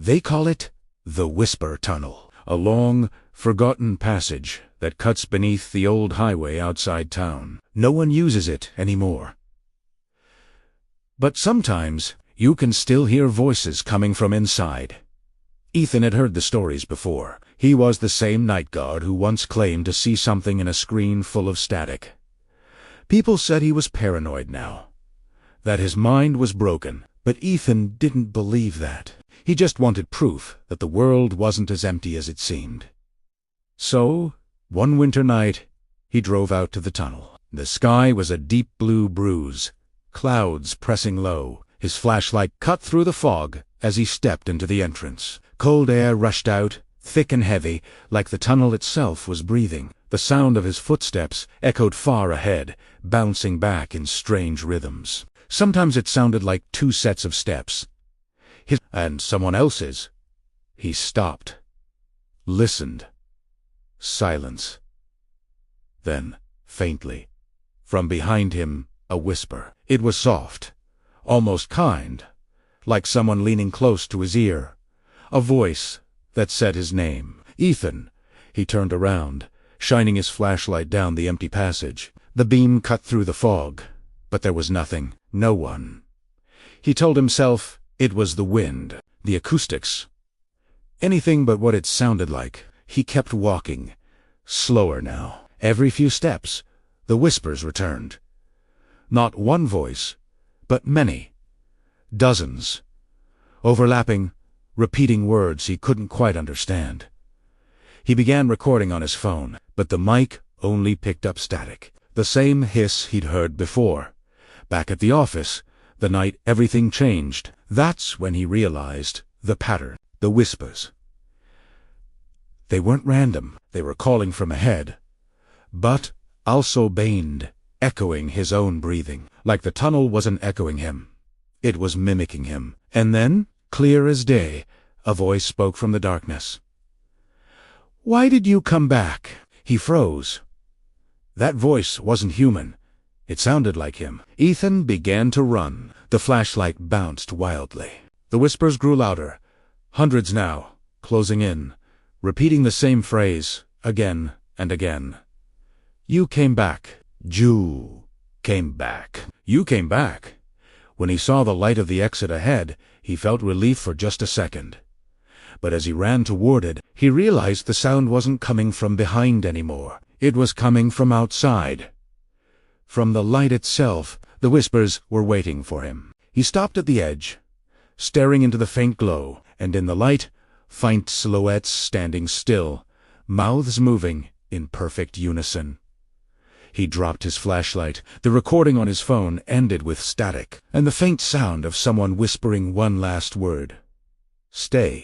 They call it the Whisper Tunnel, a long, forgotten passage that cuts beneath the old highway outside town. No one uses it anymore. But sometimes you can still hear voices coming from inside. Ethan had heard the stories before. He was the same night guard who once claimed to see something in a screen full of static. People said he was paranoid now, that his mind was broken, but Ethan didn't believe that. He just wanted proof that the world wasn't as empty as it seemed. So, one winter night, he drove out to the tunnel. The sky was a deep blue bruise, clouds pressing low. His flashlight cut through the fog as he stepped into the entrance. Cold air rushed out, thick and heavy, like the tunnel itself was breathing. The sound of his footsteps echoed far ahead, bouncing back in strange rhythms. Sometimes it sounded like two sets of steps. His and someone else's. He stopped, listened. Silence. Then, faintly, from behind him, a whisper. It was soft, almost kind, like someone leaning close to his ear. A voice that said his name. Ethan. He turned around, shining his flashlight down the empty passage. The beam cut through the fog, but there was nothing, no one. He told himself it was the wind, the acoustics. Anything but what it sounded like. He kept walking, slower now. Every few steps, the whispers returned. Not one voice, but many. Dozens. Overlapping, repeating words he couldn't quite understand. He began recording on his phone, but the mic only picked up static. The same hiss he'd heard before. Back at the office, the night everything changed. That's when he realized the pattern, the whispers. They weren't random. They were calling from ahead, but also baned, echoing his own breathing, like the tunnel wasn't echoing him. It was mimicking him. And then, clear as day, a voice spoke from the darkness. "Why did you come back?" He froze. That voice wasn't human. It sounded like him. Ethan began to run. The flashlight bounced wildly. The whispers grew louder. Hundreds now, closing in, repeating the same phrase, again and again. "You came back. You came back. You came back." When he saw the light of the exit ahead, he felt relief for just a second. But as he ran toward it, he realized the sound wasn't coming from behind anymore. It was coming from outside. From the light itself, the whispers were waiting for him. He stopped at the edge, staring into the faint glow, and in the light, faint silhouettes standing still, mouths moving in perfect unison. He dropped his flashlight. The recording on his phone ended with static, and the faint sound of someone whispering one last word. "Stay."